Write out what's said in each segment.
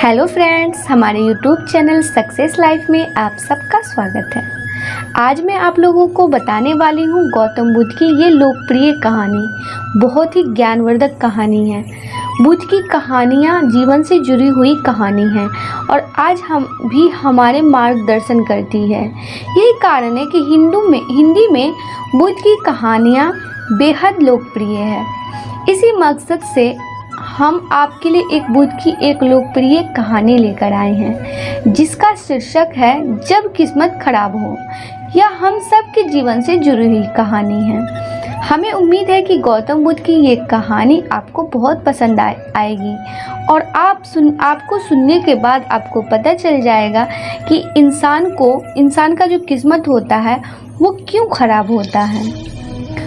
Hello friends, हमारे YouTube channel success life में आप सबका स्वागत है। आज मैं आप लोगों को बताने वाली हूँ गौतम बुद्ध की ये लोकप्रिय कहानी। बहुत ही ज्ञानवर्धक कहानी है। बुद्ध की कहानियाँ जीवन से जुड़ी हुई कहानी हैं और आज हम भी हमारे मार्गदर्शन करती है। यही कारण है कि हिंदी में बुद्ध की कहानियाँ बेहद लोकप्रिय है। इसी मकसद से हम आपके लिए एक बुद्ध की एक लोकप्रिय कहानी लेकर आए हैं, जिसका शीर्षक है जब किस्मत खराब हो। यह हम सब के जीवन से जुड़ी हुई कहानी है। हमें उम्मीद है कि गौतम बुद्ध की ये कहानी आपको बहुत पसंद आएगी और आपको सुनने के बाद आपको पता चल जाएगा कि इंसान का जो किस्मत होता है वो क्यों खराब होता है।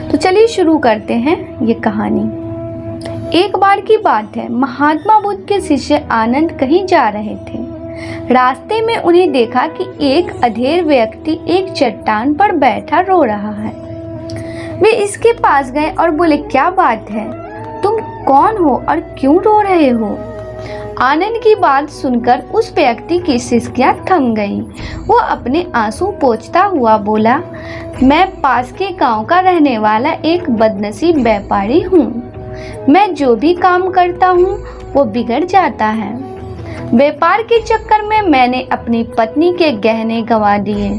तो चलिए शुरू करते हैं ये कहानी। एक बार की बात है, महात्मा बुद्ध के शिष्य आनंद कहीं जा रहे थे। रास्ते में उन्हें देखा कि एक अधेड़ व्यक्ति एक चट्टान पर बैठा रो रहा है। वे इसके पास गए और बोले, क्या बात है, तुम कौन हो और क्यों रो रहे हो? आनंद की बात सुनकर उस व्यक्ति की सिसकियां थम गईं। वो अपने आंसू पोंछता हुआ बोला, मैं पास के गांव का रहने वाला एक बदनसीब व्यापारी हूँ। मैं जो भी काम करता हूँ वो बिगड़ जाता है। व्यापार के चक्कर में मैंने अपनी पत्नी के गहने गंवा दिए।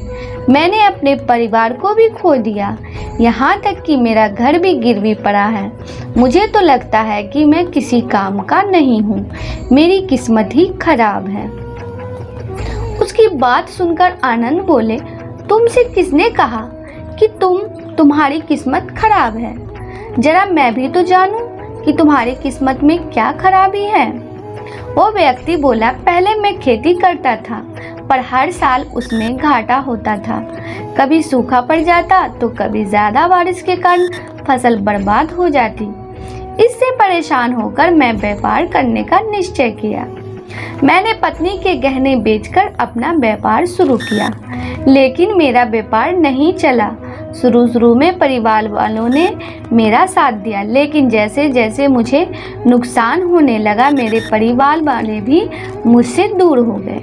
मैंने अपने परिवार को भी खो दिया। यहाँ तक कि मेरा घर भी गिरवी पड़ा है। मुझे तो लगता है कि मैं किसी काम का नहीं हूँ। मेरी किस्मत ही खराब है। उसकी बात सुनकर आनंद बोले, तुमसे किसने कहा कि तुम्हारी किस्मत खराब है? जरा मैं भी तो जानूं कि तुम्हारी किस्मत में क्या खराबी है। वो व्यक्ति बोला, पहले मैं खेती करता था, पर हर साल उसमें घाटा होता था। कभी सूखा पड़ जाता तो कभी ज्यादा बारिश के कारण फसल बर्बाद हो जाती। इससे परेशान होकर मैं व्यापार करने का निश्चय किया। मैंने पत्नी के गहने बेचकर अपना व्यापार शुरू किया, लेकिन मेरा व्यापार नहीं चला। शुरू में परिवार वालों ने मेरा साथ दिया, लेकिन जैसे जैसे मुझे नुकसान होने लगा, मेरे परिवार वाले भी मुझसे दूर हो गए।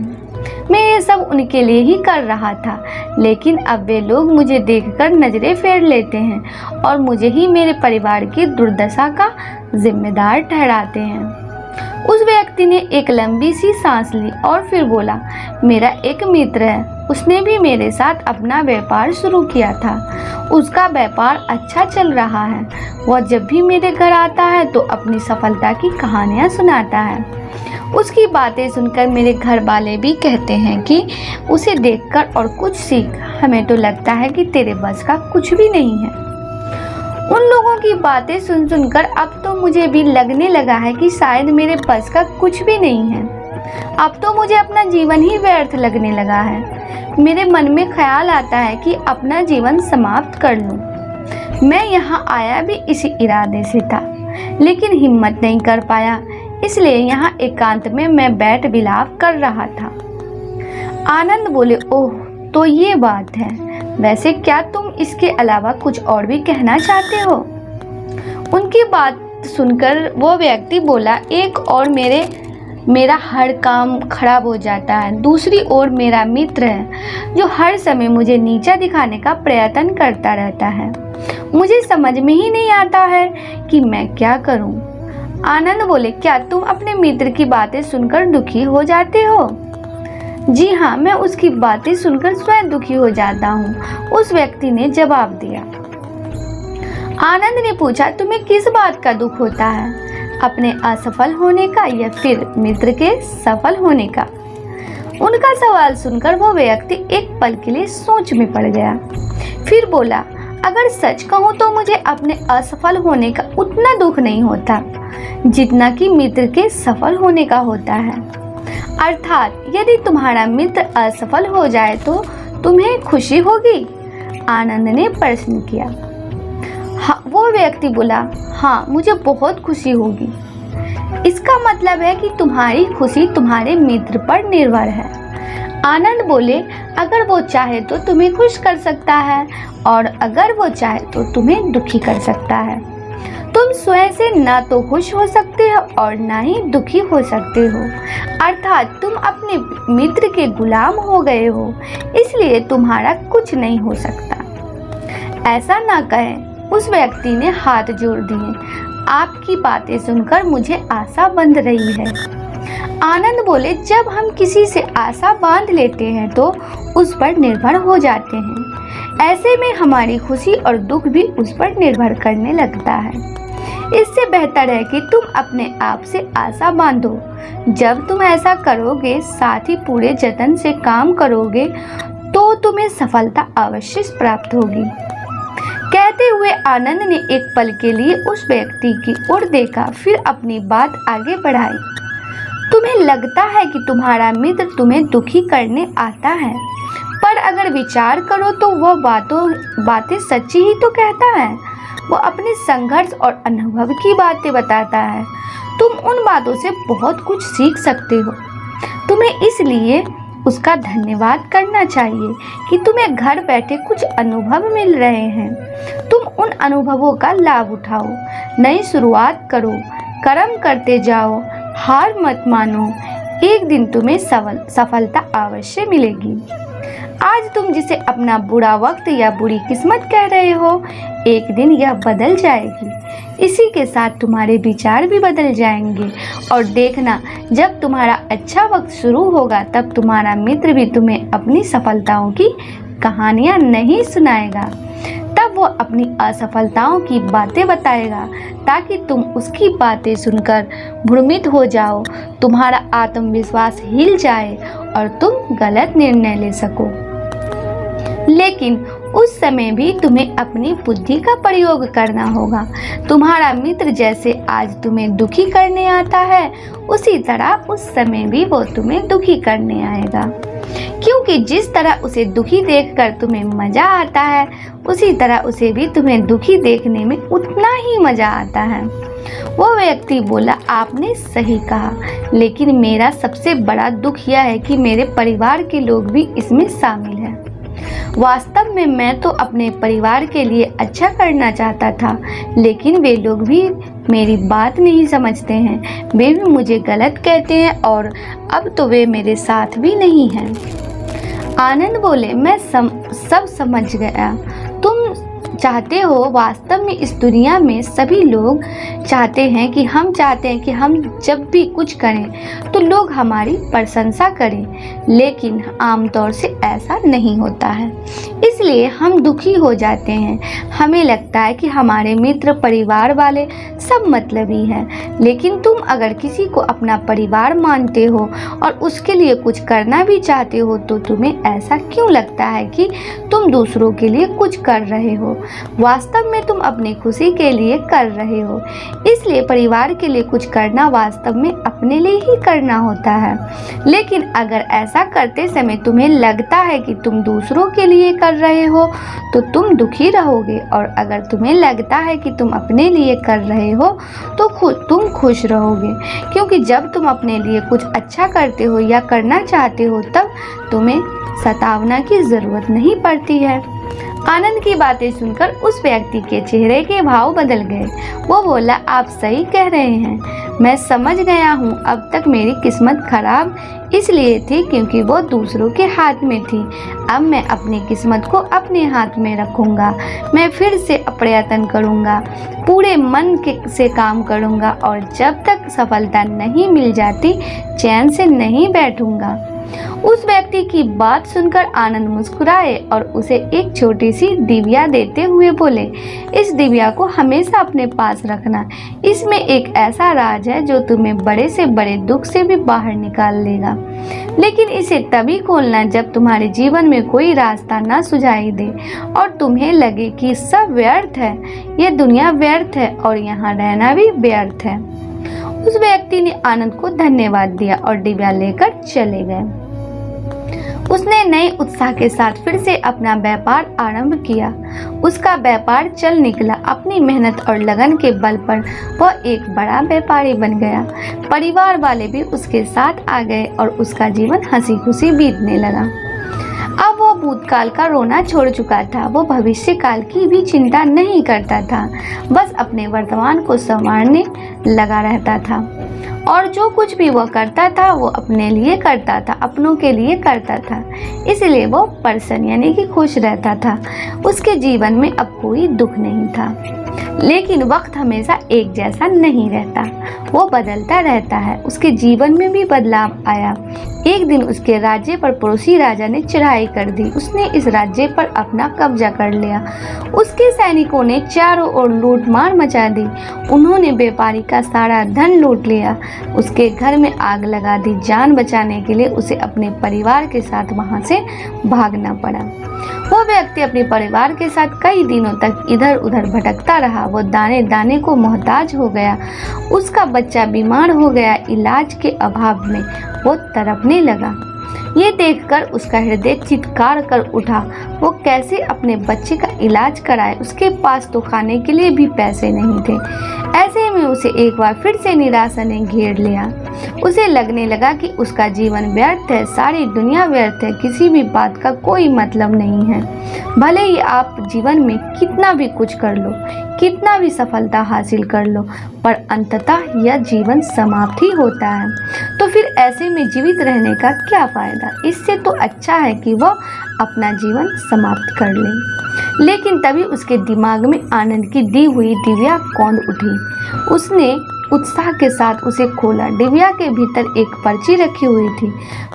मैं ये सब उनके लिए ही कर रहा था, लेकिन अब वे लोग मुझे देखकर नजरें फेर लेते हैं और मुझे ही मेरे परिवार की दुर्दशा का जिम्मेदार ठहराते हैं। उस व्यक्ति ने एक लंबी सी सांस ली और फिर बोला, मेरा एक मित्र है, उसने भी मेरे साथ अपना व्यापार शुरू किया था। उसका व्यापार अच्छा चल रहा है। वह जब भी मेरे घर आता है तो अपनी सफलता की कहानियां सुनाता है। उसकी बातें सुनकर मेरे घर वाले भी कहते हैं कि उसे देखकर और कुछ सीख। हमें तो लगता है कि तेरे बस का कुछ भी नहीं है। उन लोगों की बातें सुनकर अब तो मुझे भी लगने लगा है कि शायद मेरे बस का कुछ भी नहीं है। अब तो मुझे अपना जीवन ही व्यर्थ लगने लगा है। मेरे मन में ख्याल आता है कि अपना जीवन समाप्त कर लूं। मैं यहाँ आया भी इसी इरादे से था, लेकिन हिम्मत नहीं कर पाया, इसलिए यहाँ एकांत में मैं बैठ विलाप कर रहा था। आनंद बोले, ओह, तो ये बात है। वैसे क्या तुम इसके अलावा कुछ और भी कहना चाहते हो? उनकी बात सुनकर वो व्यक्ति बोला, एक और मेरा हर काम खराब हो जाता है। दूसरी ओर मेरा मित्र है जो हर समय मुझे नीचा दिखाने का प्रयत्न करता रहता है। मुझे समझ में ही नहीं आता है कि मैं क्या करूं। आनंद बोले, क्या तुम अपने मित्र की बातें सुनकर दुखी हो जाते हो? जी हाँ, मैं उसकी बातें सुनकर स्वयं दुखी हो जाता हूँ, उस व्यक्ति ने जवाब दिया। आनंद ने पूछा, तुम्हें किस बात का दुख होता है? अपने असफल होने का या फिर मित्र के सफल होने का? उनका सवाल सुनकर वो व्यक्ति एक पल के लिए सोच में पड़ गया। फिर बोला, अगर सच कहूँ तो मुझे अपने असफल होने का उतना दुख नहीं होता जितना कि मित्र के सफल होने का होता है। अर्थात यदि तुम्हारा मित्र असफल हो जाए तो तुम्हें खुशी होगी? आनंद ने प्रश्न किया। हाँ, वो व्यक्ति बोला, हाँ, मुझे बहुत खुशी होगी। इसका मतलब है कि तुम्हारी खुशी तुम्हारे मित्र पर निर्भर है। आनंद बोले, अगर वो चाहे तो तुम्हें खुश कर सकता है और अगर वो चाहे तो तुम्हें दुखी कर सकता है। तुम स्वयं से ना तो खुश हो सकते हो और ना ही दुखी हो सकते हो, अर्थात तुम अपने मित्र के गुलाम हो गए हो, इसलिए तुम्हारा कुछ नहीं हो सकता। ऐसा ना कहें, उस व्यक्ति ने हाथ जोड़ दिए। आपकी बातें सुनकर मुझे आशा बंध रही है। आनंद बोले, जब हम किसी से आशा बांध लेते हैं तो उस पर निर्भर हो जाते हैं। ऐसे में हमारी खुशी और दुख भी उस पर निर्भर करने लगता है। इससे बेहतर है कि तुम अपने आप से आशा बांधो। जब तुम ऐसा करोगे, साथ ही पूरे जतन से काम करोगे, तो तुम्हें सफलता अवश्य प्राप्त होगी। कहते हुए आनंद ने एक पल के लिए उस व्यक्ति की ओर देखा, फिर अपनी बात आगे बढ़ाई। तुम्हें लगता है कि तुम्हारा मित्र तुम्हें दुखी करने आता है, पर अगर विचार करो तो वह बातें सच्ची ही तो कहता है। वो अपने संघर्ष और अनुभव की बातें बताता है। तुम उन बातों से बहुत कुछ सीख सकते हो। तुम्हें इसलिए उसका धन्यवाद करना चाहिए कि तुम्हें घर बैठे कुछ अनुभव मिल रहे हैं। तुम उन अनुभवों का लाभ उठाओ, नई शुरुआत करो, कर्म करते जाओ, हार मत मानो। एक दिन तुम्हें सफलता अवश्य मिलेगी। आज तुम जिसे अपना बुरा वक्त या बुरी किस्मत कह रहे हो, एक दिन यह बदल जाएगी। इसी के साथ तुम्हारे विचार भी बदल जाएंगे और देखना, जब तुम्हारा अच्छा वक्त शुरू होगा तब तुम्हारा मित्र भी तुम्हें अपनी सफलताओं की कहानियां नहीं सुनाएगा। तब वो अपनी असफलताओं की बातें बताएगा ताकि तुम उसकी बातें सुनकर भ्रमित हो जाओ, तुम्हारा आत्मविश्वास हिल जाए और तुम गलत निर्णय ले सको। लेकिन उस समय भी तुम्हें अपनी बुद्धि का प्रयोग करना होगा। तुम्हारा मित्र जैसे आज तुम्हें दुखी करने आता है, उसी तरह उस समय भी वो तुम्हें दुखी करने आएगा। क्योंकि जिस तरह उसे दुखी देखकर तुम्हें मजा आता है, उसी तरह उसे भी तुम्हें दुखी देखने में उतना ही मजा आता है। वो व्यक्ति बोला, आपने सही कहा, लेकिन मेरा सबसे बड़ा दुख यह है कि मेरे परिवार के लोग भी इसमें शामिल हैं। वास्तव में मैं तो अपने परिवार के लिए अच्छा करना चाहता था, लेकिन वे लोग भी मेरी बात नहीं समझते हैं। वे भी मुझे गलत कहते हैं और अब तो वे मेरे साथ भी नहीं हैं। आनंद बोले, मैं सब समझ गया। तुम चाहते हो, वास्तव में इस दुनिया में सभी लोग चाहते हैं कि हम जब भी कुछ करें तो लोग हमारी प्रशंसा करें, लेकिन आमतौर से ऐसा नहीं होता है। इसलिए हम दुखी हो जाते हैं। हमें लगता है कि हमारे मित्र, परिवार वाले सब मतलबी हैं। लेकिन तुम अगर किसी को अपना परिवार मानते हो और उसके लिए कुछ करना भी चाहते हो, तो तुम्हें ऐसा क्यों लगता है कि तुम दूसरों के लिए कुछ कर रहे हो? वास्तव में तुम अपनी खुशी के लिए कर रहे हो। इसलिए परिवार के लिए कुछ करना वास्तव में अपने लिए ही करना होता है। लेकिन अगर ऐसा करते समय तुम्हें लगता है कि तुम दूसरों के लिए कर रहे हो, तो तुम दुखी रहोगे, और अगर तुम्हें लगता है कि तुम अपने लिए कर रहे हो तो तुम खुश रहोगे। क्योंकि जब तुम अपने लिए कुछ अच्छा करते हो या करना चाहते हो, तब तुम्हें सतावना की जरूरत नहीं पड़ती है। आनंद की बातें सुनकर उस व्यक्ति के चेहरे के भाव बदल गए। वो बोला, आप सही कह रहे हैं, मैं समझ गया हूँ। अब तक मेरी किस्मत खराब इसलिए थी क्योंकि वो दूसरों के हाथ में थी। अब मैं अपनी किस्मत को अपने हाथ में रखूँगा। मैं फिर से प्रयत्न करूँगा, पूरे मन से काम करूँगा, और जब तक सफलता नहीं मिल जाती चैन से नहीं बैठूँगा। उस व्यक्ति की बात सुनकर आनंद मुस्कुराए और उसे एक छोटी सी दिव्या देते हुए बोले, इस दिव्या को हमेशा अपने पास रखना। इसमें एक ऐसा राज है जो तुम्हें बड़े से बड़े दुख से भी बाहर निकाल लेगा। लेकिन इसे तभी खोलना जब तुम्हारे जीवन में कोई रास्ता ना सुझाई दे और तुम्हें लगे कि सब व्यर्थ है, ये दुनिया व्यर्थ है और यहाँ रहना भी व्यर्थ है। उस व्यक्ति ने आनंद को धन्यवाद दिया और डिब्बा लेकर चले गए। उसने नए उत्साह के साथ फिर से अपना व्यापार आरंभ किया। उसका व्यापार चल निकला। अपनी मेहनत और लगन के बल पर वह एक बड़ा व्यापारी बन गया। परिवार वाले भी उसके साथ आ गए और उसका जीवन हंसी खुशी बीतने लगा। अब वो भूतकाल का रोना छोड़ चुका था। वो भविष्य काल की भी चिंता नहीं करता था, बस अपने वर्तमान को संवारने लगा रहता था। और जो कुछ भी वो करता था वो अपने लिए करता था, अपनों के लिए करता था, इसलिए वो प्रसन्न यानी कि खुश रहता था। उसके जीवन में अब कोई दुख नहीं था। लेकिन वक्त हमेशा एक जैसा नहीं रहता, वो बदलता रहता है। उसके जीवन में भी बदलाव आया। एक दिन उसके राज्य पर पड़ोसी राजा ने चढ़ाई कर दी। उसने इस राज्य पर अपना कब्जा कर लिया। उसके सैनिकों ने चारों ओर लूटमार मचा दी। उन्होंने व्यापारी का सारा धन लूट लिया। उसके घर में आग लगा दी। जान बचाने के लिए उसे अपने परिवार के साथ वहां से भागना पड़ा। वो व्यक्ति अपने परिवार के साथ कई दिनों तक इधर उधर भटकता रहा। वो दाने दाने को मोहताज हो गया। उसका बच्चा बीमार हो गया। इलाज के अभाव में वो तड़पने लगा। ये देखकर उसका हृदय चित्कार कर उठा। वो कैसे अपने बच्चे का इलाज कराए? उसके पास तो खाने के लिए भी पैसे नहीं थे। ऐसे में उसे एक बार फिर से निराशा ने घेर लिया। उसे लगने लगा कि उसका जीवन व्यर्थ है, सारी दुनिया व्यर्थ है, किसी भी बात का कोई मतलब नहीं है। भले ही आप जीवन में कितना भी कुछ कर लो, कितना भी सफलता हासिल कर लो, पर अंततः यह जीवन समाप्त ही होता है। तो फिर ऐसे में जीवित रहने का क्या फायदा? इससे तो अच्छा है कि वह अपना जीवन समाप्त कर ले। लेकिन तभी उसके दिमाग में आनंद की दी हुई डिबिया कौंध उठी। उसने उत्साह के साथ उसे खोला। डिबिया के भीतर एक पर्ची रखी हुई थी।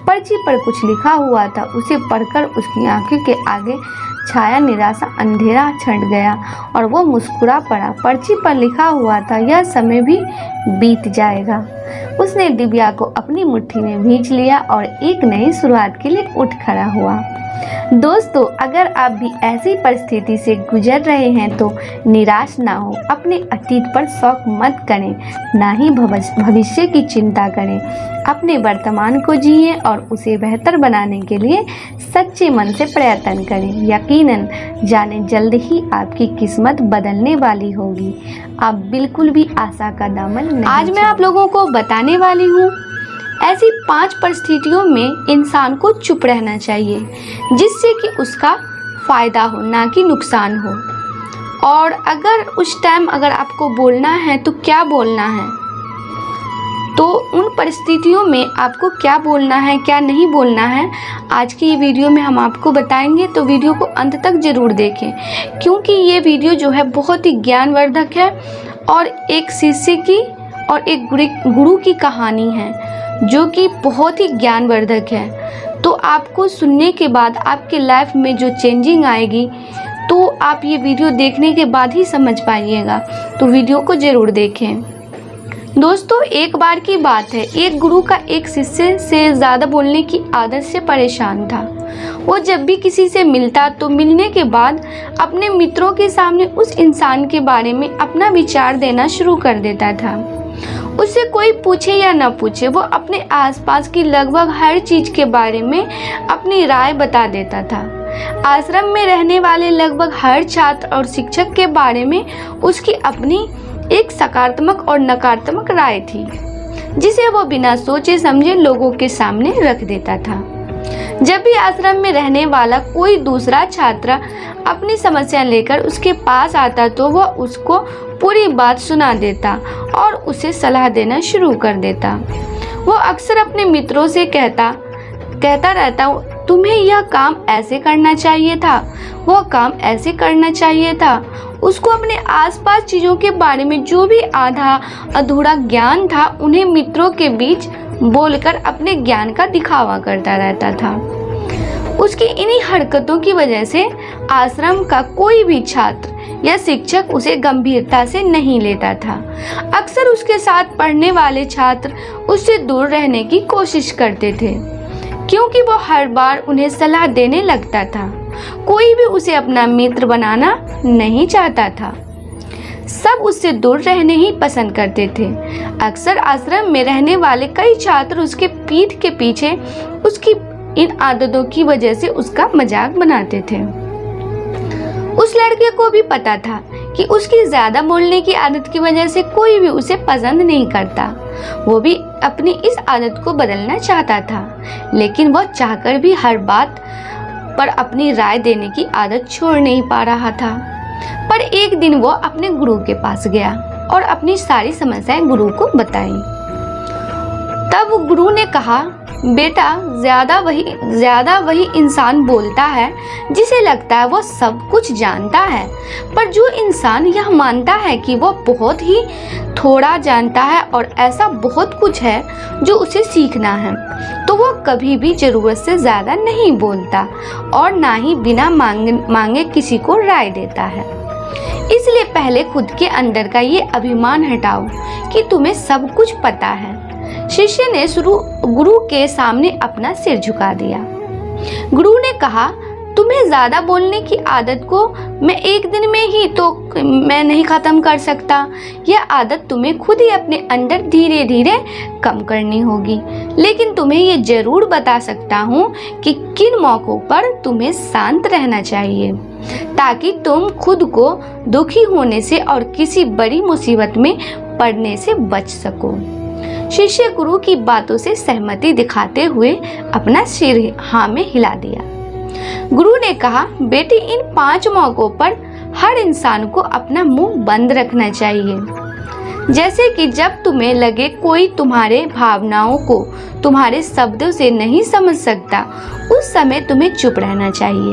पर्ची पर कुछ लिखा हुआ था। उसे पढ़कर उसकी आंखों के आगे छाया निराशा अंधेरा छंट गया और वो मुस्कुरा पड़ा। पर्ची पर लिखा हुआ था, यह समय भी बीत जाएगा। उसने डिबिया को अपनी मुट्ठी में भींच लिया और एक नई शुरुआत के लिए उठ खड़ा हुआ। दोस्तों, अगर आप भी ऐसी परिस्थिति से गुजर रहे हैं तो निराश ना हो। अपने अतीत पर शौक मत करें, ना ही भविष्य की चिंता करें। अपने वर्तमान को जिएं और उसे बेहतर बनाने के लिए सच्चे मन से प्रयत्न करें। यकीनन जाने जल्द ही आपकी किस्मत बदलने वाली होगी। आप बिल्कुल भी आशा का दामन नहीं। आज मैं आप लोगों को बताने वाली हूँ ऐसी 5 परिस्थितियों में इंसान को चुप रहना चाहिए, जिससे कि उसका फायदा हो, ना कि नुकसान हो। और अगर उस टाइम अगर आपको बोलना है तो क्या बोलना है, तो उन परिस्थितियों में आपको क्या बोलना है, क्या नहीं बोलना है, आज की ये वीडियो में हम आपको बताएंगे। तो वीडियो को अंत तक ज़रूर देखें, क्योंकि ये वीडियो जो है बहुत ही ज्ञानवर्धक है और एक शिष्य की और एक गुरु की कहानी है, जो कि बहुत ही ज्ञानवर्धक है। तो आपको सुनने के बाद आपके लाइफ में जो चेंजिंग आएगी, तो आप ये वीडियो देखने के बाद ही समझ पाइएगा। तो वीडियो को ज़रूर देखें। दोस्तों, एक बार की बात है, एक गुरु का एक शिष्य से ज़्यादा बोलने की आदत से परेशान था। वो जब भी किसी से मिलता तो मिलने के बाद अपने मित्रों के सामने उस इंसान के बारे में अपना विचार देना शुरू कर देता था। उससे कोई पूछे या ना पूछे, वो अपने आसपास की लगभग हर चीज़ के बारे में अपनी राय बता देता था। आश्रम में रहने वाले लगभग हर छात्र और शिक्षक के बारे में उसकी अपनी एक सकारात्मक और नकारात्मक राय थी, जिसे वो बिना सोचे समझे लोगों के सामने रख देता था। जब भी आश्रम में रहने वाला कोई दूसरा छात्र अपनी समस्या लेकर उसके पास आता तो वह उसको पूरी बात सुना देता और उसे सलाह देना शुरू कर देता। वो अक्सर अपने मित्रों से कहता रहता, तुम्हें यह काम ऐसे करना चाहिए था, वह काम ऐसे करना चाहिए था। उसको अपने आसपास चीज़ों के बारे में जो भी आधा अधूरा ज्ञान था, उन्हें मित्रों के बीच बोलकर अपने ज्ञान का दिखावा करता रहता था। उसकी इन्हीं हरकतों की वजह से आश्रम का कोई भी छात्र या शिक्षक उसे गंभीरता से नहीं लेता था। अक्सर उसके साथ पढ़ने वाले छात्र उससे दूर रहने की कोशिश करते थे, क्योंकि वो हर बार उन्हें सलाह देने लगता था। कोई भी उसे अपना मित्र बनाना नहीं चाहता था। सब उससे दूर रहने ही पसंद करते थे। अक्सर आश्रम में रहने वाले कई छात्र उसके पीठ के पीछे उसकी इन आदतों की वजह से उसका मजाक बनाते थे। उस लड़के को भी पता था कि उसकी ज्यादा बोलने की आदत की वजह से कोई भी उसे पसंद नहीं करता। वो भी अपनी इस आदत को बदलना चाहता था, लेकिन वह चाहकर भी हर बात पर अपनी राय देने की आदत छोड़ नहीं पा रहा था। पर एक दिन वो अपने गुरु के पास गया और अपनी सारी समस्याएं गुरु को बताई। तब गुरु ने कहा, बेटा, ज्यादा वही इंसान बोलता है जिसे लगता है वो सब कुछ जानता है, पर जो इंसान यह मानता है कि वो बहुत ही थोड़ा जानता है और ऐसा बहुत कुछ है जो उसे सीखना है, तो वो कभी भी जरूरत से ज्यादा नहीं बोलता और ना ही बिना मांगे किसी को राय देता है। इसलिए पहले खुद के अंदर का ये अभिमान हटाओ कि तुम्हें सब कुछ पता है। शिष्य ने गुरु के सामने अपना सिर झुका दिया। गुरु ने कहा, तुम्हें ज्यादा बोलने की आदत को मैं एक दिन में ही तो मैं नहीं खत्म कर सकता। यह आदत तुम्हें खुद ही अपने अंदर धीरे धीरे कम करनी होगी। लेकिन तुम्हें ये जरूर बता सकता हूँ कि किन मौकों पर तुम्हें शांत रहना चाहिए, ताकि तुम खुद को दुखी होने से और किसी बड़ी मुसीबत में पड़ने से बच सको। शिष्य गुरु की बातों से सहमति दिखाते हुए अपना सिर हाँ में हिला दिया। गुरु ने कहा, बेटी, इन 5 मौकों पर हर इंसान को अपना मुंह बंद रखना चाहिए। जैसे कि जब तुम्हें लगे कोई तुम्हारे भावनाओं को तुम्हारे शब्दों से नहीं समझ सकता, उस समय तुम्हें चुप रहना चाहिए।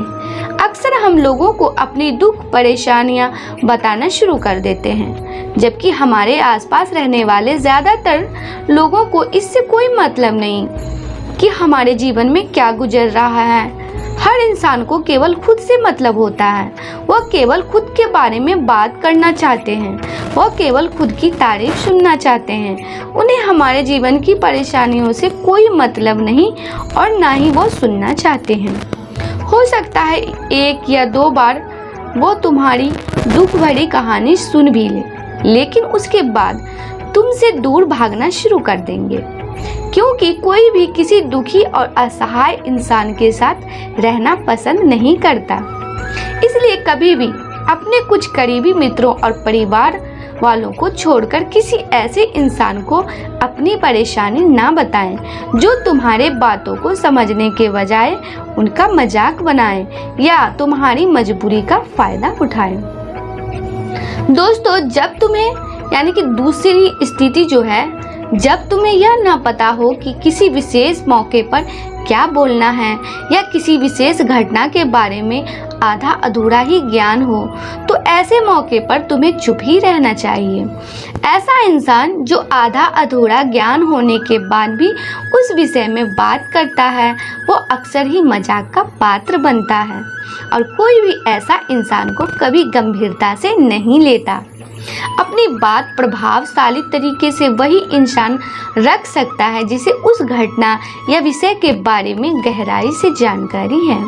अक्सर हम लोगों को अपनी दुख परेशानियां बताना शुरू कर देते हैं, जबकि हमारे आसपास रहने वाले ज्यादातर लोगों को इससे कोई मतलब नहीं कि हमारे जीवन में क्या गुजर रहा है। हर इंसान को केवल खुद से मतलब होता है। वह केवल खुद के बारे में बात करना चाहते हैं, वह केवल खुद की तारीफ सुनना चाहते हैं। उन्हें हमारे जीवन की परेशानियों से कोई मतलब नहीं और ना ही वो सुनना चाहते हैं। हो सकता है 1 या 2 बार वो तुम्हारी दुख भरी कहानी सुन भी ले, लेकिन उसके बाद तुमसे दूर भागना शुरू कर देंगे, क्योंकि कोई भी किसी दुखी और असहाय इंसान के साथ रहना पसंद नहीं करता। इसलिए कभी भी अपने कुछ करीबी मित्रों और परिवार वालों को छोड़कर किसी ऐसे इंसान को अपनी परेशानी ना बताएं जो तुम्हारे बातों को समझने के बजाय उनका मजाक बनाए या तुम्हारी मजबूरी का फायदा उठाए। दोस्तों, जब तुम्हें यानी कि दूसरी स्थिति जो है, जब तुम्हें यह ना पता हो कि किसी विशेष मौके पर क्या बोलना है या किसी विशेष घटना के बारे में आधा अधूरा ही ज्ञान हो, तो ऐसे मौके पर तुम्हें चुप ही रहना चाहिए। ऐसा इंसान जो आधा अधूरा ज्ञान होने के बाद भी उस विषय में बात करता है, वो अक्सर ही मजाक का पात्र बनता है और कोई भी ऐसा इंसान को कभी गंभीरता से नहीं लेता। अपनी बात प्रभावशाली तरीके से वही इंसान रख सकता है जिसे उस घटना या विषय के बारे में गहराई से जानकारी है।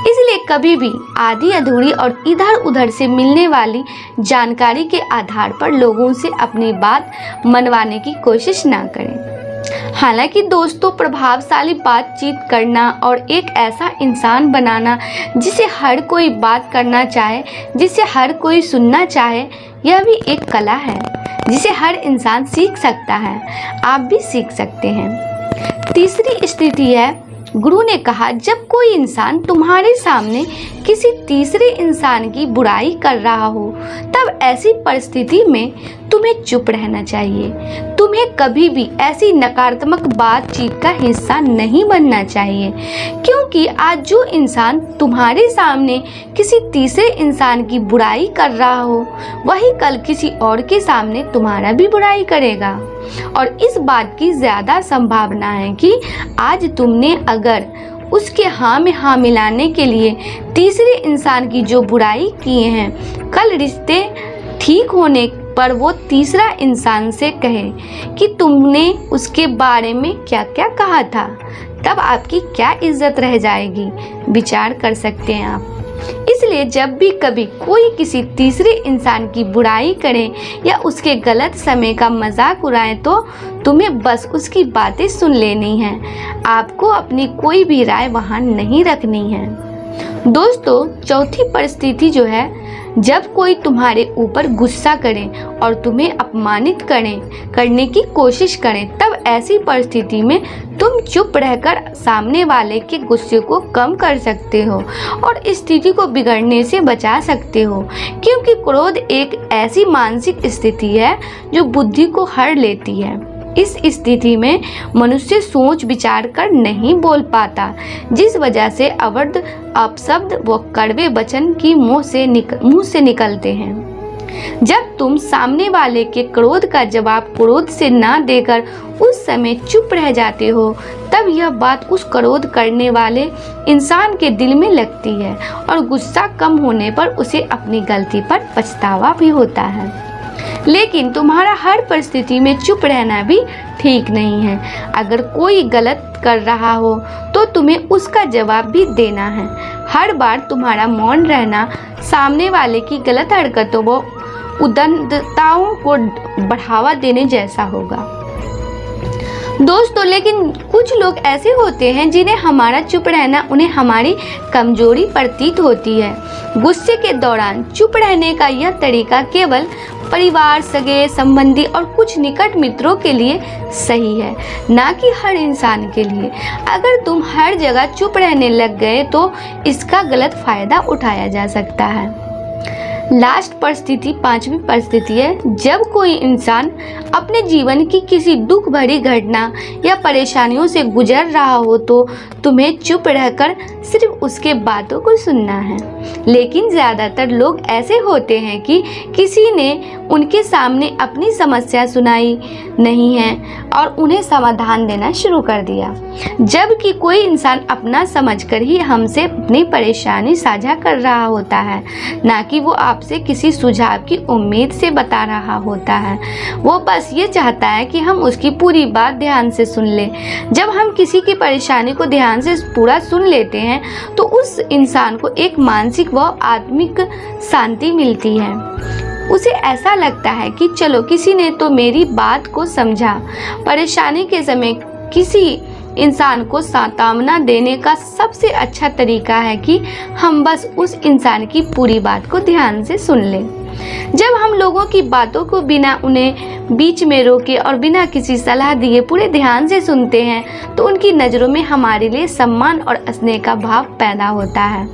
इसलिए कभी भी आधी अधूरी और इधर उधर से मिलने वाली जानकारी के आधार पर लोगों से अपनी बात मनवाने की कोशिश ना करें। हालांकि दोस्तों, प्रभावशाली बातचीत करना और एक ऐसा इंसान बनाना जिसे हर कोई बात करना चाहे, जिसे हर कोई सुनना चाहे, यह भी एक कला है जिसे हर इंसान सीख सकता है। आप भी सीख सकते हैं। तीसरी स्थिति है, गुरु ने कहा, जब कोई इंसान तुम्हारे सामने किसी तीसरे इंसान की बुराई कर रहा हो, तब ऐसी परिस्थिति में तुम्हें चुप रहना चाहिए। तुम्हें कभी भी ऐसी नकारात्मक बातचीत का हिस्सा नहीं बनना चाहिए, क्योंकि आज जो इंसान तुम्हारे सामने किसी तीसरे इंसान की बुराई कर रहा हो, वही कल किसी और के सामने तुम्हारा भी बुराई करेगा। और इस बात की ज़्यादा संभावना है कि आज तुमने अगर उसके हाँ में हाँ मिलाने के लिए तीसरे इंसान की जो बुराई किए हैं, कल रिश्ते ठीक होने पर वो तीसरा इंसान से कहे कि तुमने उसके बारे में क्या क्या कहा था, तब आपकी क्या इज्जत रह जाएगी। विचार कर सकते हैं आप। इसलिए जब भी कभी कोई किसी तीसरे इंसान की बुराई करे या उसके गलत समय का मजाक उड़ाए, तो तुम्हें बस उसकी बातें सुन लेनी है। आपको अपनी कोई भी राय वहाँ नहीं रखनी है। दोस्तों, चौथी परिस्थिति जो है, जब कोई तुम्हारे ऊपर गुस्सा करे और तुम्हें अपमानित करने की कोशिश करें, तब ऐसी परिस्थिति में तुम चुप रहकर सामने वाले के गुस्से को कम कर सकते हो और स्थिति को बिगड़ने से बचा सकते हो, क्योंकि क्रोध एक ऐसी मानसिक स्थिति है जो बुद्धि को हर लेती है। इस स्थिति में मनुष्य सोच विचार कर नहीं बोल पाता, जिस वजह से अवैध अपशब्द व कड़वे वचन की मुंह से निकलते हैं। जब तुम सामने वाले के क्रोध का जवाब क्रोध से ना देकर उस समय चुप रह जाते हो, तब यह बात उस क्रोध करने वाले इंसान के दिल में लगती है और गुस्सा कम होने पर उसे अपनी गलती पर पछतावा भी होता है। लेकिन तुम्हारा हर परिस्थिति में चुप रहना भी ठीक नहीं है। अगर कोई गलत कर रहा हो तो तुम्हें उसका जवाब भी देना है। हर बार तुम्हारा मौन रहना सामने वाले की गलत हरकतों व उद्दंडताओं को बढ़ावा देने जैसा होगा। दोस्तों, लेकिन कुछ लोग ऐसे होते हैं जिन्हें हमारा चुप रहना उन्हें हमारी कमजोरी प्रतीत होती है। गुस्से के दौरान चुप रहने का यह तरीका केवल परिवार, सगे संबंधी और कुछ निकट मित्रों के लिए सही है, ना कि हर इंसान के लिए। अगर तुम हर जगह चुप रहने लग गए तो इसका गलत फायदा उठाया जा सकता है। लास्ट परिस्थिति, 5वीं परिस्थिति है, जब कोई इंसान अपने जीवन की किसी दुख भरी घटना या परेशानियों से गुजर रहा हो तो तुम्हें चुप रहकर सिर्फ उसके बातों को सुनना है। लेकिन ज़्यादातर लोग ऐसे होते हैं कि किसी ने उनके सामने अपनी समस्या सुनाई नहीं है और उन्हें समाधान देना शुरू कर दिया, जबकि कोई इंसान अपना समझकर ही हमसे अपनी परेशानी साझा कर रहा होता है, ना कि वो आपसे किसी सुझाव की उम्मीद से बता रहा होता है। वो बस ये चाहता है कि हम उसकी पूरी बात ध्यान से सुन लें। जब हम किसी की परेशानी को ध्यान से पूरा सुन लेते हैं तो उस इंसान को एक मानसिक व आत्मिक शांति मिलती है। उसे ऐसा लगता है कि चलो, किसी ने तो मेरी बात को समझा। परेशानी के समय किसी इंसान को सांत्वना देने का सबसे अच्छा तरीका है कि हम बस उस इंसान की पूरी बात को ध्यान से सुन लें। जब हम लोगों की बातों को बिना उन्हें बीच में रोके और बिना किसी सलाह दिए पूरे ध्यान से सुनते हैं तो उनकी नज़रों में हमारे लिए सम्मान और स्नेह का भाव पैदा होता है।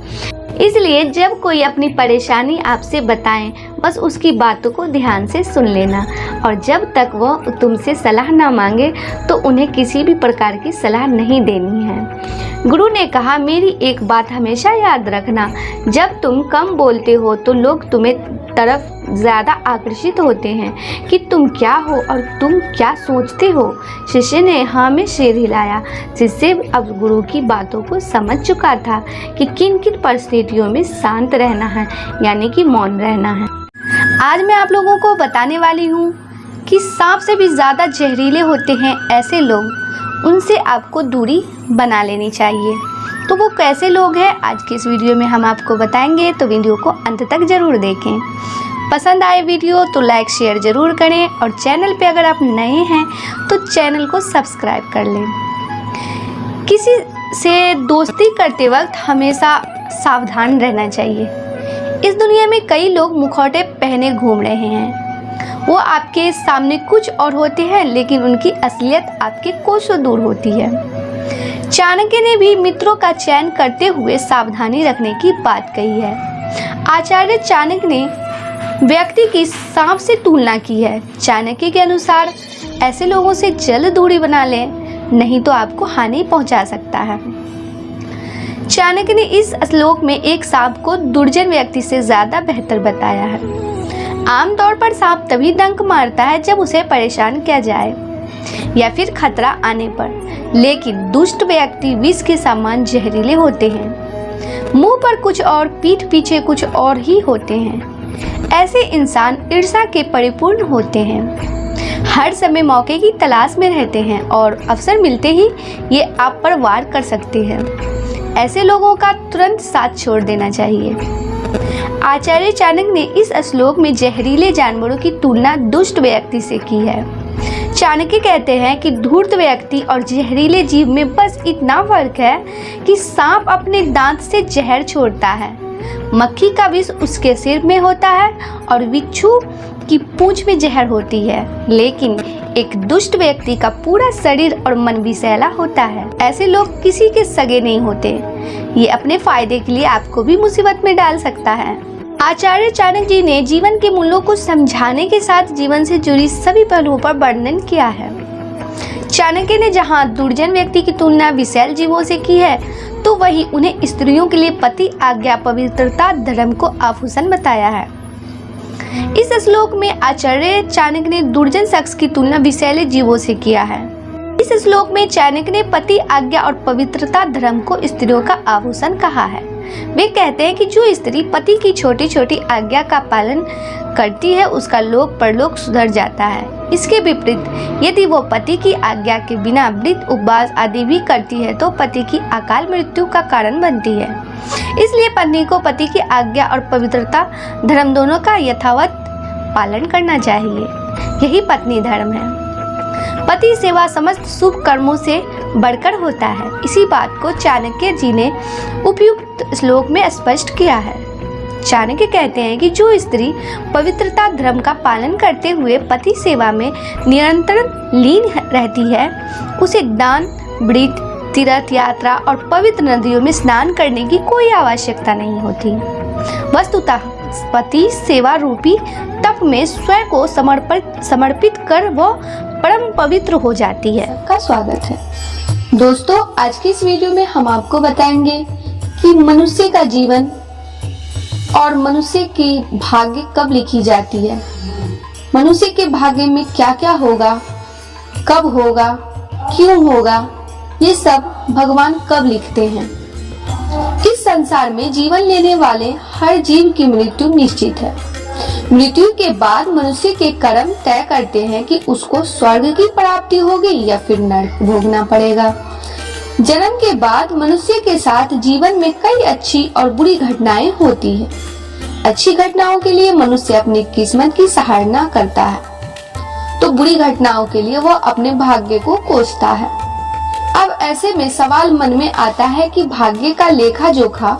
इसलिए जब कोई अपनी परेशानी आपसे बताएं, बस उसकी बातों को ध्यान से सुन लेना, और जब तक वह तुमसे सलाह ना मांगे तो उन्हें किसी भी प्रकार की सलाह नहीं देनी है। गुरु ने कहा, मेरी एक बात हमेशा याद रखना, जब तुम कम बोलते हो तो लोग तुम्हें तरफ ज़्यादा आकर्षित होते हैं कि तुम क्या हो और तुम क्या सोचते हो। शिष्य ने हाँ में सिर हिलाया। शिष्य अब गुरु की बातों को समझ चुका था कि किन किन परिस्थितियों में शांत रहना है, यानी कि मौन रहना है। आज मैं आप लोगों को बताने वाली हूँ कि सांप से भी ज़्यादा जहरीले होते हैं ऐसे लोग, उनसे आपको दूरी बना लेनी चाहिए। तो वो कैसे लोग हैं, आज की इस वीडियो में हम आपको बताएंगे, तो वीडियो को अंत तक ज़रूर देखें। पसंद आए वीडियो तो लाइक शेयर ज़रूर करें और चैनल पे अगर आप नए हैं तो चैनल को सब्सक्राइब कर लें। किसी से दोस्ती करते वक्त हमेशा सावधान रहना चाहिए। इस दुनिया में कई लोग मुखौटे पहने घूम रहे हैं। वो आपके सामने कुछ और होते हैं, लेकिन उनकी असलियत आपके कोसों दूर होती है। चाणक्य ने भी मित्रों का चयन करते हुए सावधानी रखने की बात कही है। आचार्य चाणक्य ने व्यक्ति की सांप से तुलना की है। चाणक्य के अनुसार ऐसे लोगों से जल्द दूरी बना लें, नहीं तो आपको हानि पहुंचा सकता है। चाणक्य ने इस श्लोक में एक सांप को दुर्जन व्यक्ति से ज्यादा बेहतर बताया है। आमतौर पर सांप तभी डंक मारता है जब उसे परेशान किया जाए या फिर खतरा आने पर, लेकिन दुष्ट व्यक्ति विष के समान जहरीले होते हैं। मुंह पर कुछ और, पीठ पीछे कुछ और ही होते हैं। ऐसे इंसान ईर्ष्या के परिपूर्ण होते हैं, हर समय मौके की तलाश में रहते हैं और अवसर मिलते ही ये आप पर वार कर सकते हैं। ऐसे लोगों का तुरंत साथ छोड़ देना चाहिए। आचार्य चाणक्य ने इस श्लोक में जहरीले जानवरों की तुलना दुष्ट व्यक्ति से की है। चाणक्य कहते हैं कि धूर्त व्यक्ति और जहरीले जीव में बस इतना फर्क है कि सांप अपने दांत से जहर छोड़ता है, मक्खी का विष उसके सिर में होता है और बिच्छू की पूंछ में जहर होती है, लेकिन एक दुष्ट व्यक्ति का पूरा शरीर और मन विषैला होता है। ऐसे लोग किसी के सगे नहीं होते। ये अपने फायदे के लिए आपको भी मुसीबत में डाल सकता है। आचार्य चाणक्य जी ने जीवन के मूल्यों को समझाने के साथ जीवन से जुड़ी सभी पहलुओं पर वर्णन किया है। चाणक्य ने जहाँ दुर्जन व्यक्ति की तुलना विषैल जीवों से की है, तो वही उन्हें स्त्रियों के लिए पति, आज्ञा, पवित्रता, धर्म को आभूषण बताया है। इस श्लोक में आचार्य चाणक्य ने दुर्जन शख्स की तुलना विषैले जीवों से किया है। इस श्लोक में चाणक्य ने पति, आज्ञा और पवित्रता, धर्म को स्त्रियों का आभूषण कहा है। वे कहते हैं कि जो स्त्री पति की छोटी छोटी आज्ञा का पालन करती है, उसका लोक परलोक सुधर जाता है। इसके विपरीत यदि वो पति की आज्ञा के बिना व्रत, उपवास आदि भी करती है, तो पति की अकाल मृत्यु का कारण बनती है। इसलिए पत्नी को पति की आज्ञा और पवित्रता, धर्म दोनों का यथावत पालन करना चाहिए। यही पत्नी धर्म है। पति सेवा समस्त शुभ कर्मों से बढ़कर होता है। इसी बात को चाणक्य जी ने उपयुक्त श्लोक में स्पष्ट किया है। चाणक्य कहते हैं कि जो स्त्री पवित्रता, धर्म का पालन करते हुए पति सेवा में निरंतर लीन रहती है, उसे दान, व्रत, तीर्थ यात्रा और पवित्र नदियों में स्नान करने की कोई आवश्यकता नहीं होती। वस्तुतः पति सेवा रूपी तप में स्वयं को समर्पित कर वो परम पवित्र हो जाती है। का स्वागत है दोस्तों। आज की इस वीडियो में हम आपको बताएंगे कि मनुष्य का जीवन और मनुष्य की भाग्य कब लिखी जाती है, मनुष्य के भाग्य में क्या क्या होगा, कब होगा, क्यों होगा, ये सब भगवान कब लिखते हैं। इस संसार में जीवन लेने वाले हर जीव की मृत्यु निश्चित है। मृत्यु के बाद मनुष्य के कर्म तय करते हैं कि उसको स्वर्ग की प्राप्ति होगी या फिर नरक भोगना पड़ेगा। जन्म के बाद मनुष्य के साथ जीवन में कई अच्छी और बुरी घटनाएं होती है। अच्छी घटनाओं के लिए मनुष्य अपनी किस्मत की सराहना करता है, तो बुरी घटनाओं के लिए वह अपने भाग्य को कोसता है। अब ऐसे में सवाल मन में आता है कि भाग्य का लेखा जोखा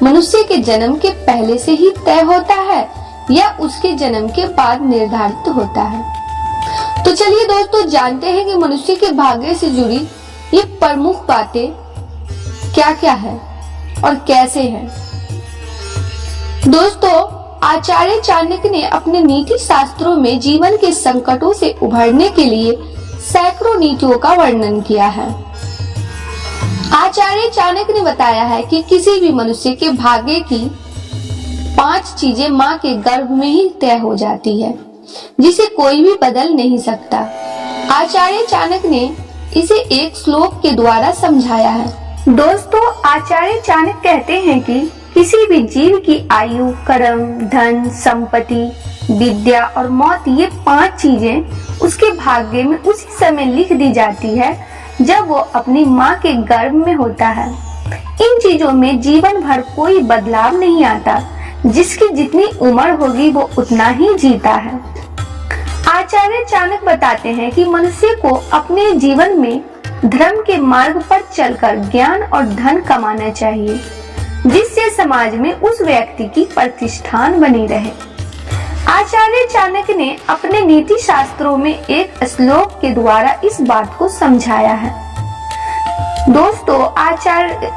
मनुष्य के जन्म के पहले से ही तय होता है या उसके जन्म के बाद निर्धारित होता है। तो चलिए दोस्तों, जानते हैं कि मनुष्य के भाग्य से जुड़ी ये प्रमुख बातें क्या क्या है और कैसे है। दोस्तों, आचार्य चाणक्य ने अपने नीति शास्त्रों में जीवन के संकटों से उभरने के लिए सैकड़ों नीतियों का वर्णन किया है। आचार्य चाणक्य ने बताया है कि किसी भी मनुष्य के भाग्य की 5 चीजें माँ के गर्भ में ही तय हो जाती है, जिसे कोई भी बदल नहीं सकता। आचार्य चाणक्य ने इसे एक श्लोक के द्वारा समझाया है। दोस्तों, आचार्य चाणक्य कहते हैं कि किसी भी जीव की आयु, कर्म, धन, संपत्ति, विद्या और मौत, ये 5 चीजें उसके भाग्य में उसी समय लिख दी जाती है जब वो अपनी माँ के गर्भ में होता है। इन चीजों में जीवन भर कोई बदलाव नहीं आता। जिसकी जितनी उम्र होगी वो उतना ही जीता है। आचार्य चाणक्य बताते हैं कि मनुष्य को अपने जीवन में धर्म के मार्ग पर चलकर ज्ञान और धन कमाना चाहिए, जिससे समाज में उस व्यक्ति की प्रतिष्ठान बनी रहे। आचार्य चाणक्य ने अपने नीति शास्त्रों में एक श्लोक के द्वारा इस बात को समझाया है। दोस्तों,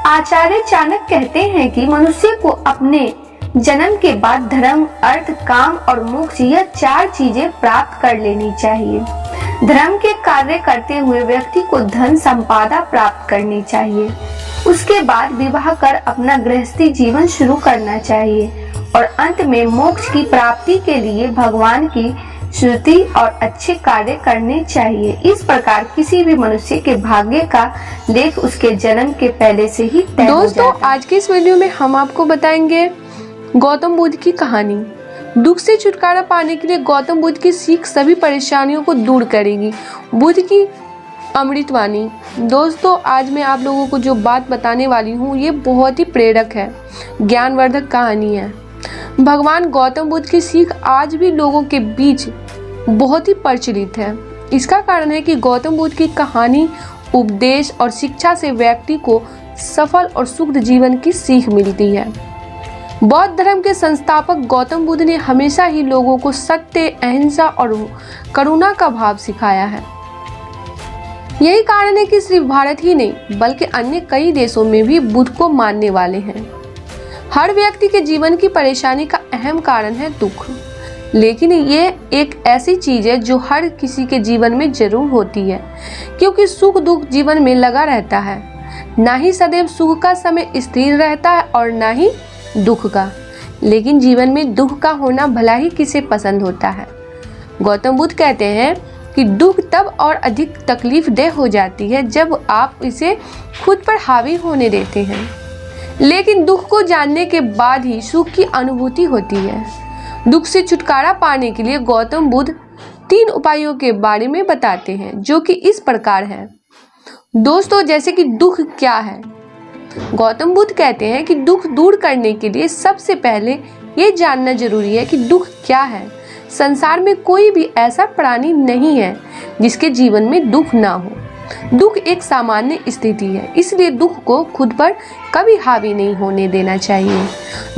आचार्य चाणक्य कहते हैं कि मनुष्य को अपने जन्म के बाद धर्म, अर्थ, काम और मोक्ष, यह 4 चीजें प्राप्त कर लेनी चाहिए। धर्म के कार्य करते हुए व्यक्ति को धन संपदा प्राप्त करनी चाहिए। उसके बाद विवाह कर अपना गृहस्थी जीवन शुरू करना चाहिए और अंत में मोक्ष की प्राप्ति के लिए भगवान की स्तुति और अच्छे कार्य करने चाहिए। इस प्रकार किसी भी मनुष्य के भाग्य का लेख उसके जन्म के पहले से ही तय हो जाता है। दोस्तों, आज की इस वीडियो में हम आपको बताएंगे गौतम बुद्ध की कहानी। दुख से छुटकारा पाने के लिए गौतम बुद्ध की सीख सभी परेशानियों को दूर करेगी। बुद्ध की अमृतवाणी। दोस्तों, आज मैं आप लोगों को जो बात बताने वाली हूँ, ये बहुत ही प्रेरक है, ज्ञानवर्धक कहानी है। भगवान गौतम बुद्ध की सीख आज भी लोगों के बीच बहुत ही प्रचलित है। इसका कारण है कि गौतम बुद्ध की कहानी, उपदेश और शिक्षा से व्यक्ति को सफल और सुखद जीवन की सीख मिलती है। बौद्ध धर्म के संस्थापक गौतम बुद्ध ने हमेशा ही लोगों को सत्य, अहिंसा और करुणा का भाव सिखाया है। यही कारण है कि सिर्फ भारत ही नहीं बल्कि अन्य कई देशों में भी बुद्ध को मानने वाले हैं। हर व्यक्ति के जीवन की परेशानी का अहम कारण है दुख, लेकिन ये एक ऐसी चीज है जो हर किसी के जीवन में जरूर होती है, क्योंकि सुख दुख जीवन में लगा रहता है। ना ही सदैव सुख का समय स्थिर रहता है और ना ही दुख का, लेकिन जीवन में दुख का होना भला ही किसे पसंद होता है। गौतम बुद्ध कहते हैं कि दुख तब और अधिक तकलीफ देह हो जाती है जब आप इसे खुद पर हावी होने देते हैं, लेकिन दुख को जानने के बाद ही सुख की अनुभूति होती है। दुख से छुटकारा पाने के लिए गौतम बुद्ध 3 उपायों के बारे में बताते हैं, जो कि इस प्रकार है। दोस्तों, जैसे कि दुख क्या है। गौतम बुद्ध कहते हैं कि दुख दूर करने के लिए सबसे पहले ये जानना जरूरी है कि दुख क्या है। संसार में कोई भी ऐसा प्राणी नहीं है जिसके जीवन में दुख ना हो। दुख एक सामान्य स्थिति है, इसलिए दुख को खुद पर कभी हावी नहीं होने देना चाहिए।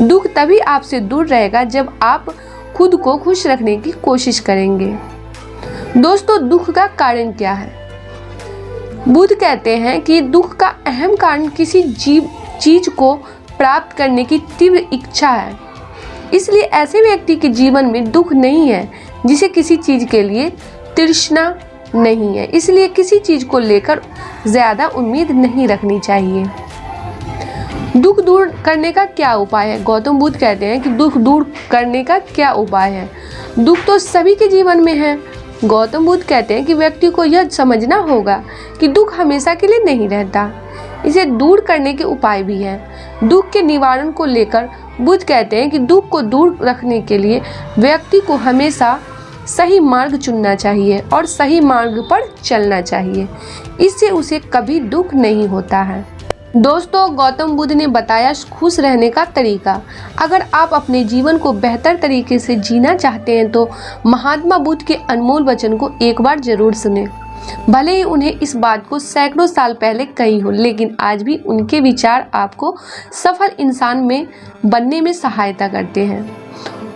दुख तभी आपसे दूर रहेगा जब आप खुद को खुश रखने की कोशिश करेंगे। दोस्तों, दुख का कारण क्या है। बुद्ध कहते हैं कि दुख का अहम कारण किसी चीज को प्राप्त करने की तीव्र इच्छा है। इसलिए ऐसे व्यक्ति के जीवन में दुख नहीं है जिसे किसी चीज के लिए तृष्णा नहीं है, इसलिए किसी चीज को लेकर ज्यादा उम्मीद नहीं रखनी चाहिए। दुख दूर करने का क्या उपाय है। गौतम बुद्ध कहते हैं कि दुख दूर करने का क्या उपाय है। दुख तो सभी के जीवन में है। गौतम बुद्ध कहते हैं कि व्यक्ति को यह समझना होगा कि दुख हमेशा के लिए नहीं रहता। इसे दूर करने के उपाय भी हैं। दुख के निवारण को लेकर बुद्ध कहते हैं कि दुख को दूर रखने के लिए व्यक्ति को हमेशा सही मार्ग चुनना चाहिए और सही मार्ग पर चलना चाहिए। इससे उसे कभी दुख नहीं होता है। दोस्तों, गौतम बुद्ध ने बताया खुश रहने का तरीका। अगर आप अपने जीवन को बेहतर तरीके से जीना चाहते हैं तो महात्मा बुद्ध के अनमोल वचन को एक बार जरूर सुने। भले ही उन्हें इस बात को सैकड़ों साल पहले कही हो, लेकिन आज भी उनके विचार आपको सफल इंसान में बनने में सहायता करते हैं।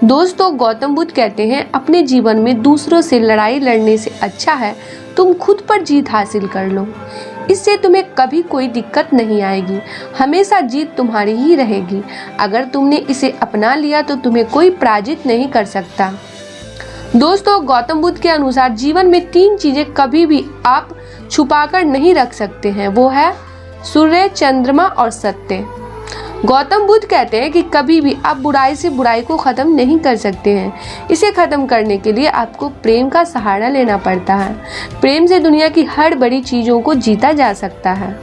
दोस्तों, गौतम बुद्ध कहते हैं अपने जीवन में दूसरों से लड़ाई लड़ने से अच्छा है तुम खुद पर जीत हासिल कर लो। इससे तुम्हें कभी कोई दिक्कत नहीं आएगी, हमेशा जीत तुम्हारी ही रहेगी। अगर तुमने इसे अपना लिया तो तुम्हें कोई पराजित नहीं कर सकता। दोस्तों, गौतम बुद्ध के अनुसार जीवन में 3 चीजें कभी भी आप छुपाकर नहीं रख सकते हैं, वो है सूर्य, चंद्रमा और सत्य। गौतम बुद्ध कहते हैं कि कभी भी आप बुराई से बुराई को खत्म नहीं कर सकते हैं। इसे खत्म करने के लिए आपको प्रेम का सहारा लेना पड़ता है। प्रेम से दुनिया की हर बड़ी चीजों को जीता जा सकता है।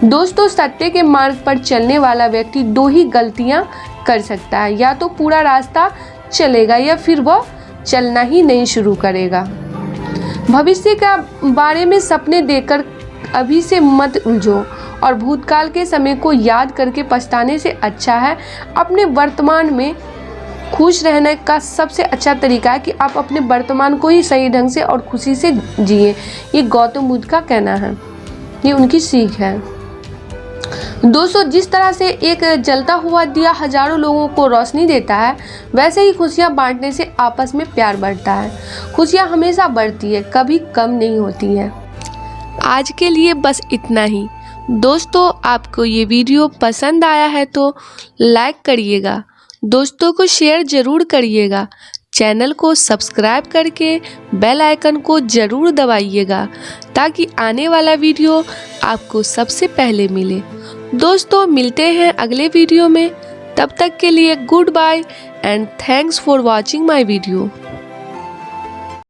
दोस्तों, सत्य के मार्ग पर चलने वाला व्यक्ति 2 ही गलतियां कर सकता है, या तो पूरा रास्ता चलेगा या फिर वह चलना ही नहीं शुरू करेगा। भविष्य का बारे में सपने देखकर अभी से मत उलझो और भूतकाल के समय को याद करके पछताने से अच्छा है अपने वर्तमान में खुश रहने का सबसे अच्छा तरीका है कि आप अपने वर्तमान को ही सही ढंग से और खुशी से जिए। ये गौतम बुद्ध का कहना है, ये उनकी सीख है। दोस्तों, जिस तरह से एक जलता हुआ दिया हजारों लोगों को रोशनी देता है, वैसे ही खुशियां बांटने से आपस में प्यार बढ़ता है। खुशियां हमेशा बढ़ती है, कभी कम नहीं होती है। आज के लिए बस इतना ही। दोस्तों, आपको ये वीडियो पसंद आया है तो लाइक करिएगा, दोस्तों को शेयर ज़रूर करिएगा, चैनल को सब्सक्राइब करके बेल आइकन को ज़रूर दबाइएगा ताकि आने वाला वीडियो आपको सबसे पहले मिले। दोस्तों, मिलते हैं अगले वीडियो में। तब तक के लिए goodbye and thanks for watching my video.